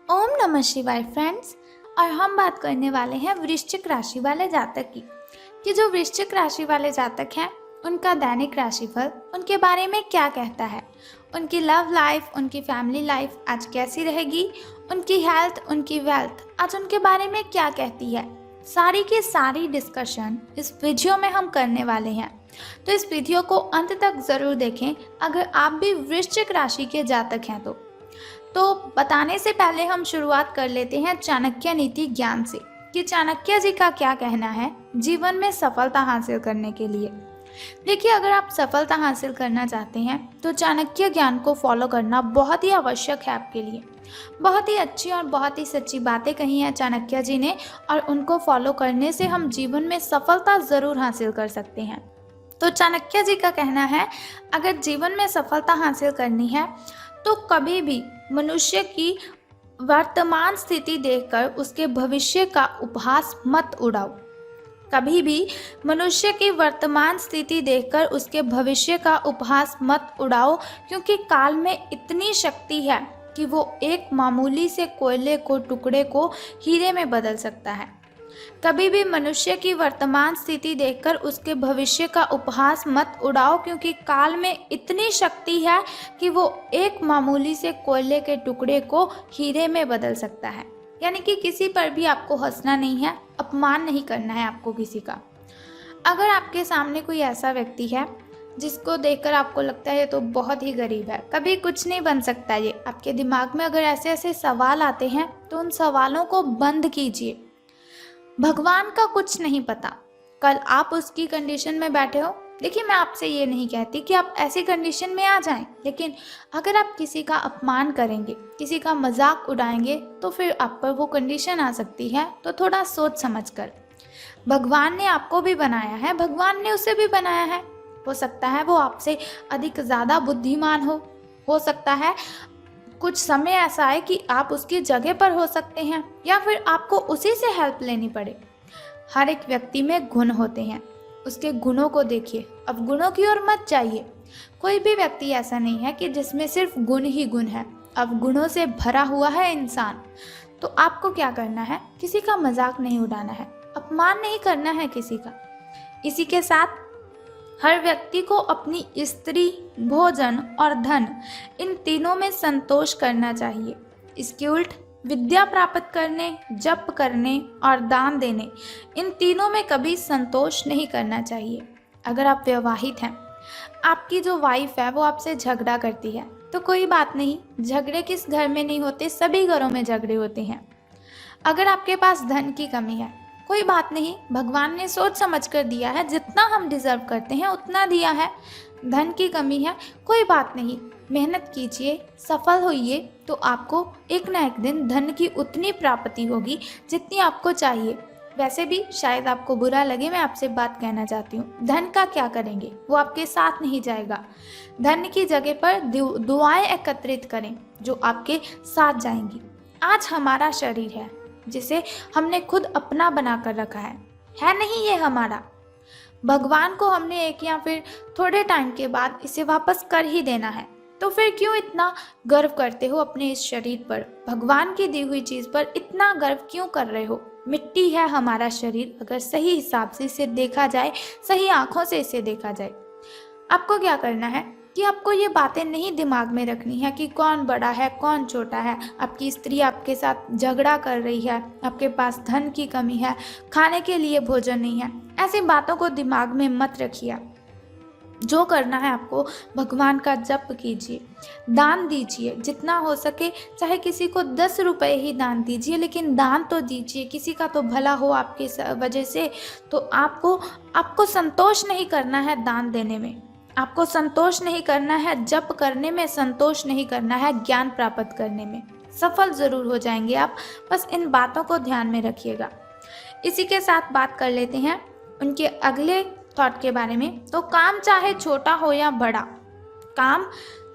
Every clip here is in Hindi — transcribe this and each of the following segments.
ओम नमः शिवाय फ्रेंड्स। और हम बात करने वाले हैं वृश्चिक राशि वाले जातक की कि जो वृश्चिक राशि वाले जातक हैं उनका दैनिक राशिफल उनके बारे में क्या कहता है, उनकी लव लाइफ, उनकी फैमिली लाइफ आज कैसी रहेगी, उनकी हेल्थ, उनकी वेल्थ आज उनके बारे में क्या कहती है। सारी की सारी डिस्कशन इस वीडियो में हम करने वाले हैं, तो इस वीडियो को अंत तक ज़रूर देखें अगर आप भी वृश्चिक राशि के जातक हैं तो बताने से पहले हम शुरुआत कर लेते हैं चाणक्य नीति ज्ञान से कि चाणक्य जी का क्या कहना है जीवन में सफलता हासिल करने के लिए। देखिए, अगर आप सफलता हासिल करना चाहते हैं तो चाणक्य ज्ञान को फॉलो करना बहुत ही आवश्यक है आपके लिए। बहुत ही अच्छी और बहुत ही सच्ची बातें कही हैं चाणक्य जी ने, और उनको फॉलो करने से हम जीवन में सफलता ज़रूर हासिल कर सकते हैं। तो चाणक्य जी का कहना है, अगर जीवन में सफलता हासिल करनी है तो कभी भी मनुष्य की वर्तमान स्थिति देखकर उसके भविष्य का उपहास मत उड़ाओ। कभी भी मनुष्य की वर्तमान स्थिति देखकर उसके भविष्य का उपहास मत उड़ाओ, क्योंकि काल में इतनी शक्ति है कि वो एक मामूली से कोयले को टुकड़े को हीरे में बदल सकता है। कभी भी मनुष्य की वर्तमान स्थिति देखकर उसके भविष्य का उपहास मत उड़ाओ, क्योंकि काल में इतनी शक्ति है कि वो एक मामूली से कोयले के टुकड़े को हीरे में बदल सकता है। यानी कि किसी पर भी आपको हंसना नहीं है, अपमान नहीं करना है आपको किसी का। अगर आपके सामने कोई ऐसा व्यक्ति है जिसको देखकर आपको लगता है तो बहुत ही गरीब है, कभी कुछ नहीं बन सकता, ये आपके दिमाग में अगर ऐसे ऐसे सवाल आते हैं तो उन सवालों को बंद कीजिए। भगवान का कुछ नहीं पता, कल आप उसकी कंडीशन में बैठे हो। देखिए, मैं आपसे ये नहीं कहती कि आप ऐसी कंडीशन में आ जाएं, लेकिन अगर आप किसी का अपमान करेंगे, किसी का मजाक उड़ाएंगे तो फिर आप पर वो कंडीशन आ सकती है। तो थोड़ा सोच समझ कर। भगवान ने आपको भी बनाया है, भगवान ने उसे भी बनाया है। हो सकता है वो आपसे अधिक ज़्यादा बुद्धिमान हो सकता है कुछ समय ऐसा है कि आप उसकी जगह पर हो सकते हैं, या फिर आपको उसी से हेल्प लेनी पड़े। हर एक व्यक्ति में गुण होते हैं, उसके गुणों को देखिए, अब गुणों की ओर मत जाइए। कोई भी व्यक्ति ऐसा नहीं है कि जिसमें सिर्फ गुण ही गुण है। अब गुणों से भरा हुआ है इंसान। तो आपको क्या करना है, किसी का मजाक नहीं उड़ाना है, अपमान नहीं करना है किसी का। इसी के साथ हर व्यक्ति को अपनी स्त्री, भोजन और धन, इन तीनों में संतोष करना चाहिए। इसके उल्ट विद्या प्राप्त करने, जप करने और दान देने, इन तीनों में कभी संतोष नहीं करना चाहिए। अगर आप विवाहित हैं, आपकी जो वाइफ है वो आपसे झगड़ा करती है तो कोई बात नहीं, झगड़े किस घर में नहीं होते, सभी घरों में झगड़े होते हैं। अगर आपके पास धन की कमी है, कोई बात नहीं, भगवान ने सोच समझ कर दिया है, जितना हम डिजर्व करते हैं उतना दिया है। धन की कमी है, कोई बात नहीं, मेहनत कीजिए, सफल होइए, तो आपको एक ना एक दिन धन की उतनी प्राप्ति होगी जितनी आपको चाहिए। वैसे भी शायद आपको बुरा लगे, मैं आपसे बात कहना चाहती हूँ, धन का क्या करेंगे, वो आपके साथ नहीं जाएगा। धन की जगह पर दुआएं एकत्रित करें जो आपके साथ जाएंगी। आज हमारा शरीर है जिसे हमने खुद अपना बना कर रखा है नहीं ये हमारा। भगवान को हमने एक या फिर थोड़े टाइम के बाद इसे वापस कर ही देना है। तो फिर क्यों इतना गर्व करते हो अपने इस शरीर पर, भगवान की दी हुई चीज़ पर इतना गर्व क्यों कर रहे हो। मिट्टी है हमारा शरीर, अगर सही हिसाब से इसे देखा जाए, सही आंखों से इसे देखा जाए। आपको क्या करना है कि आपको ये बातें नहीं दिमाग में रखनी है कि कौन बड़ा है कौन छोटा है। आपकी स्त्री आपके साथ झगड़ा कर रही है, आपके पास धन की कमी है, खाने के लिए भोजन नहीं है, ऐसी बातों को दिमाग में मत रखिए। जो करना है आपको, भगवान का जप कीजिए, दान दीजिए जितना हो सके, चाहे किसी को 10 रुपए ही दान दीजिए, लेकिन दान तो दीजिए, किसी का तो भला हो आपके वजह से। तो आपको संतोष नहीं करना है दान देने में, आपको संतोष नहीं करना है जप करने में, संतोष नहीं करना है ज्ञान प्राप्त करने में। सफल ज़रूर हो जाएंगे आप, बस इन बातों को ध्यान में रखिएगा। इसी के साथ बात कर लेते हैं उनके अगले थॉट के बारे में। तो काम चाहे छोटा हो या बड़ा, काम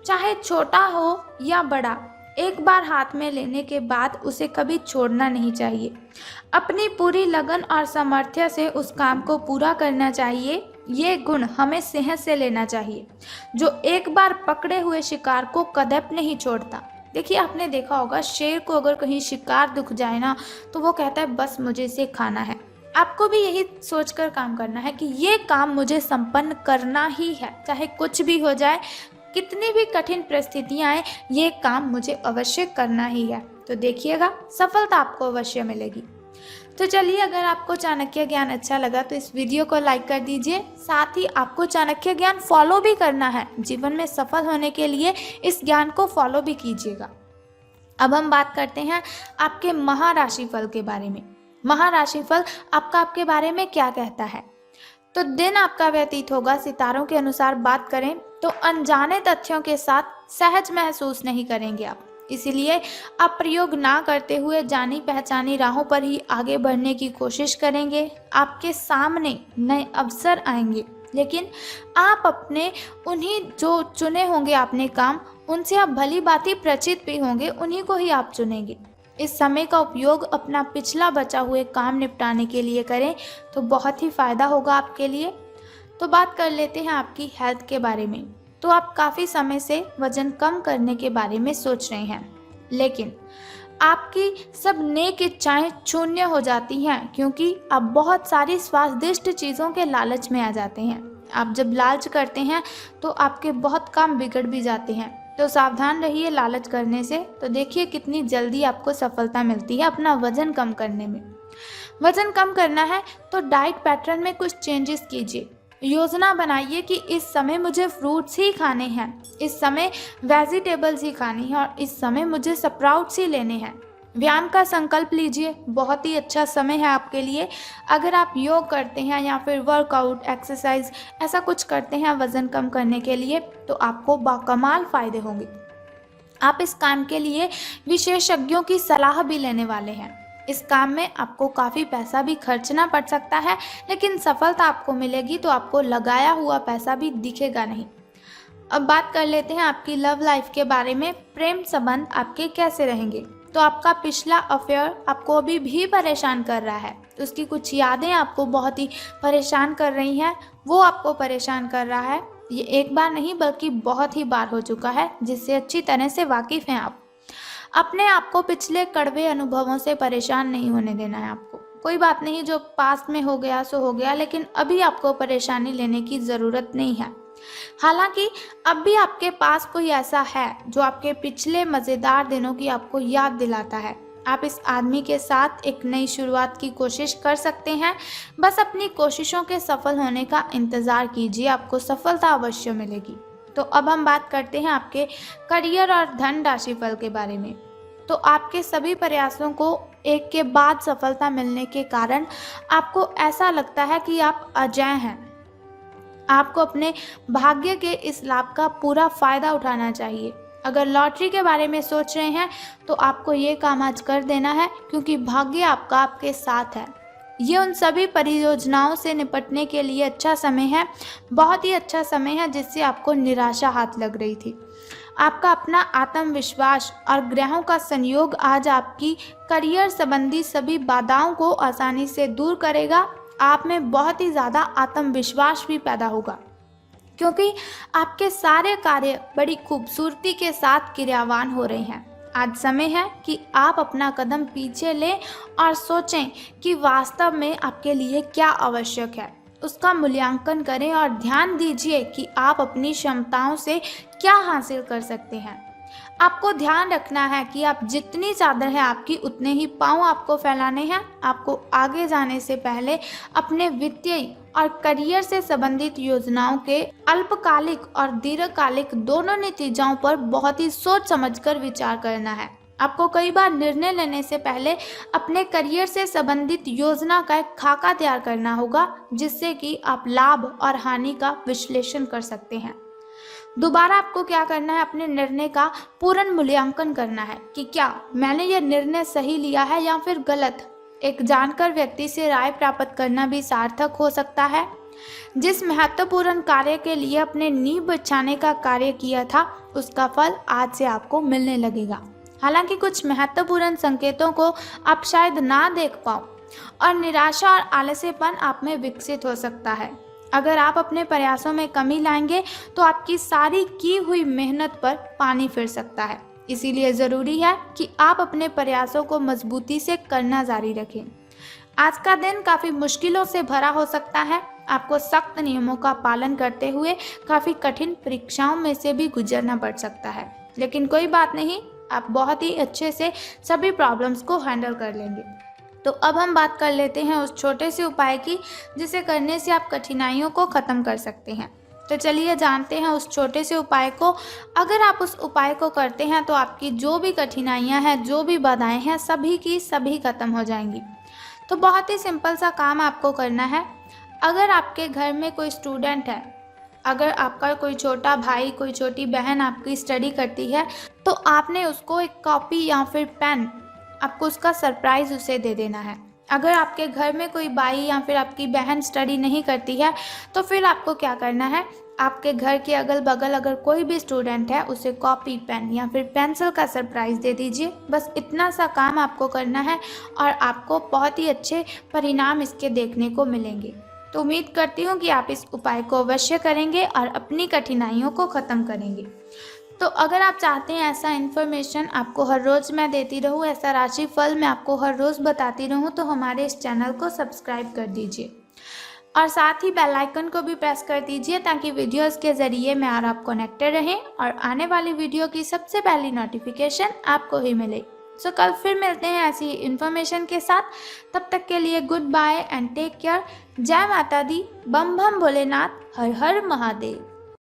चाहे छोटा हो या बड़ा, एक बार हाथ में लेने के बाद उसे कभी छोड़ना नहीं चाहिए। अपनी पूरी लगन और सामर्थ्य से उस काम को पूरा करना चाहिए। ये गुण हमें सेहत से लेना चाहिए। जो एक बार पकड़े हुए शिकार को कदापि नहीं छोड़ता, देखिए, आपने देखा होगा शेर को अगर कहीं शिकार दिख जाए ना, तो वो कहता है बस मुझे इसे खाना है। आपको भी यही सोचकर काम करना है कि ये काम मुझे संपन्न करना ही है, चाहे कुछ भी हो जाए, कितनी भी कठिन परिस्थितियां आए, ये काम मुझे अवश्य करना ही है। तो देखिएगा, सफलता आपको अवश्य मिलेगी। तो चलिए, अगर आपको चाणक्य ज्ञान अच्छा लगा तो इस वीडियो को लाइक कर दीजिए। साथ ही आपको चाणक्य ज्ञान फॉलो भी करना है, जीवन में सफल होने के लिए इस ज्ञान को फॉलो भी कीजिएगा। अब हम बात करते हैं आपके महाराशिफल के बारे में। महाराशिफल आपके बारे में क्या कहता है? तो दिन आपका व्यतीत होगा, सितारों के अनुसार बात करें तो अनजाने तथ्यों के साथ सहज महसूस नहीं करेंगे आप। इसीलिए आप प्रयोग ना करते हुए जानी पहचानी राहों पर ही आगे बढ़ने की कोशिश करेंगे। आपके सामने नए अवसर आएंगे, लेकिन आप अपने उन्हीं जो चुने होंगे आपने काम, उनसे आप भली भांति परिचित भी होंगे, उन्हीं को ही आप चुनेंगे। इस समय का उपयोग अपना पिछला बचा हुए काम निपटाने के लिए करें तो बहुत ही फायदा होगा आपके लिए। तो बात कर लेते हैं आपकी हेल्थ के बारे में। तो आप काफ़ी समय से वजन कम करने के बारे में सोच रहे हैं, लेकिन आपकी सब नेक इच्छाएं शून्य हो जाती हैं, क्योंकि आप बहुत सारी स्वादिष्ट चीज़ों के लालच में आ जाते हैं। आप जब लालच करते हैं तो आपके बहुत काम बिगड़ भी जाते हैं। तो सावधान रहिए लालच करने से। तो देखिए कितनी जल्दी आपको सफलता मिलती है अपना वजन कम करने में। वजन कम करना है तो डाइट पैटर्न में कुछ चेंजेस कीजिए। योजना बनाइए कि इस समय मुझे फ्रूट्स ही खाने हैं, इस समय वेजिटेबल्स ही खानी है और इस समय मुझे स्प्राउट्स ही लेने हैं। व्यायाम का संकल्प लीजिए, बहुत ही अच्छा समय है आपके लिए। अगर आप योग करते हैं या फिर वर्कआउट, एक्सरसाइज ऐसा कुछ करते हैं वज़न कम करने के लिए, तो आपको बाकमाल फ़ायदे होंगे। आप इस काम के लिए विशेषज्ञों की सलाह भी लेने वाले हैं। इस काम में आपको काफ़ी पैसा भी खर्चना पड़ सकता है, लेकिन सफलता आपको मिलेगी तो आपको लगाया हुआ पैसा भी दिखेगा नहीं। अब बात कर लेते हैं आपकी लव लाइफ के बारे में। प्रेम संबंध आपके कैसे रहेंगे? तो आपका पिछला अफेयर आपको अभी भी परेशान कर रहा है, तो उसकी कुछ यादें आपको बहुत ही परेशान कर रही हैं, वो आपको परेशान कर रहा है। ये एक बार नहीं बल्कि बहुत ही बार हो चुका है, जिससे अच्छी तरह से वाकिफ़ हैं आप। अपने आप को पिछले कड़वे अनुभवों से परेशान नहीं होने देना है आपको। कोई बात नहीं, जो पास्ट में हो गया सो हो गया, लेकिन अभी आपको परेशानी लेने की ज़रूरत नहीं है। हालांकि अब भी आपके पास कोई ऐसा है जो आपके पिछले मज़ेदार दिनों की आपको याद दिलाता है। आप इस आदमी के साथ एक नई शुरुआत की कोशिश कर सकते हैं। बस अपनी कोशिशों के सफल होने का इंतज़ार कीजिए, आपको सफलता अवश्य मिलेगी। तो अब हम बात करते हैं आपके करियर और धन राशिफल के बारे में। तो आपके सभी प्रयासों को एक के बाद सफलता मिलने के कारण आपको ऐसा लगता है कि आप अजेय हैं। आपको अपने भाग्य के इस लाभ का पूरा फायदा उठाना चाहिए। अगर लॉटरी के बारे में सोच रहे हैं तो आपको ये काम आज कर देना है, क्योंकि भाग्य आपका आपके साथ है। ये उन सभी परियोजनाओं से निपटने के लिए अच्छा समय है, बहुत ही अच्छा समय है जिससे आपको निराशा हाथ लग रही थी। आपका अपना आत्मविश्वास और ग्रहों का संयोग आज आपकी करियर संबंधी सभी बाधाओं को आसानी से दूर करेगा। आप में बहुत ही ज़्यादा आत्मविश्वास भी पैदा होगा, क्योंकि आपके सारे कार्य बड़ी खूबसूरती के साथ क्रियान्वित हो रहे हैं। आज समय है कि आप अपना कदम पीछे लें और सोचें कि वास्तव में आपके लिए क्या आवश्यक है। उसका मूल्यांकन करें और ध्यान दीजिए कि आप अपनी क्षमताओं से क्या हासिल कर सकते हैं। आपको ध्यान रखना है कि आप जितनी चादर है आपकी, उतने ही पांव आपको फैलाने हैं। आपको आगे जाने से पहले अपने वित्तीय और करियर से संबंधित योजनाओं के अल्पकालिक और दीर्घकालिक दोनों नतीजों पर बहुत ही सोच समझकर विचार करना है। आपको कई बार निर्णय लेने से पहले अपने करियर से संबंधित योजना का एक खाका तैयार करना होगा, जिससे कि आप लाभ और हानि का विश्लेषण कर सकते हैं। दोबारा आपको क्या करना है, अपने निर्णय का पूर्ण मूल्यांकन करना है कि क्या मैंने यह निर्णय सही लिया है या फिर गलत। एक जानकार व्यक्ति से राय प्राप्त करना भी सार्थक हो सकता है। जिस महत्वपूर्ण कार्य के लिए अपने नींव बिछाने का कार्य किया था, उसका फल आज से आपको मिलने लगेगा। हालांकि कुछ महत्वपूर्ण संकेतों को आप शायद ना देख पाओ और निराशा और आलस्यपन आप में विकसित हो सकता है। अगर आप अपने प्रयासों में कमी लाएंगे तो आपकी सारी की हुई मेहनत पर पानी फिर सकता है। इसीलिए ज़रूरी है कि आप अपने प्रयासों को मजबूती से करना जारी रखें। आज का दिन काफ़ी मुश्किलों से भरा हो सकता है। आपको सख्त नियमों का पालन करते हुए काफ़ी कठिन परीक्षाओं में से भी गुजरना पड़ सकता है, लेकिन कोई बात नहीं, आप बहुत ही अच्छे से सभी प्रॉब्लम्स को हैंडल कर लेंगे। तो अब हम बात कर लेते हैं उस छोटे से उपाय की जिसे करने से आप कठिनाइयों को ख़त्म कर सकते हैं। तो चलिए जानते हैं उस छोटे से उपाय को। अगर आप उस उपाय को करते हैं तो आपकी जो भी कठिनाइयां हैं, जो भी बाधाएं हैं, सभी की सभी ख़त्म हो जाएंगी। तो बहुत ही सिंपल सा काम आपको करना है। अगर आपके घर में कोई स्टूडेंट है, अगर आपका कोई छोटा भाई, कोई छोटी बहन आपकी स्टडी करती है, तो आपने उसको एक कॉपी या फिर पेन, आपको उसका सरप्राइज़ उसे दे देना है। अगर आपके घर में कोई भाई या फिर आपकी बहन स्टडी नहीं करती है, तो फिर आपको क्या करना है, आपके घर के अगल बगल अगर कोई भी स्टूडेंट है, उसे कॉपी, पेन या फिर पेंसिल का सरप्राइज़ दे दीजिए। बस इतना सा काम आपको करना है और आपको बहुत ही अच्छे परिणाम इसके देखने को मिलेंगे। तो उम्मीद करती हूँ कि आप इस उपाय को अवश्य करेंगे और अपनी कठिनाइयों को ख़त्म करेंगे। तो अगर आप चाहते हैं ऐसा इन्फॉर्मेशन आपको हर रोज़ मैं देती रहूँ, ऐसा राशिफल मैं आपको हर रोज़ बताती रहूँ, तो हमारे इस चैनल को सब्सक्राइब कर दीजिए और साथ ही बेल आइकन को भी प्रेस कर दीजिए ताकि वीडियोस के ज़रिए मैं और आप कनेक्टेड रहें और आने वाली वीडियो की सबसे पहली नोटिफिकेशन आपको ही मिले। सो कल फिर मिलते हैं ऐसी इन्फॉर्मेशन के साथ। तब तक के लिए good bye and take care. जय माता दी, बम बम भोलेनाथ, हर हर महादेव।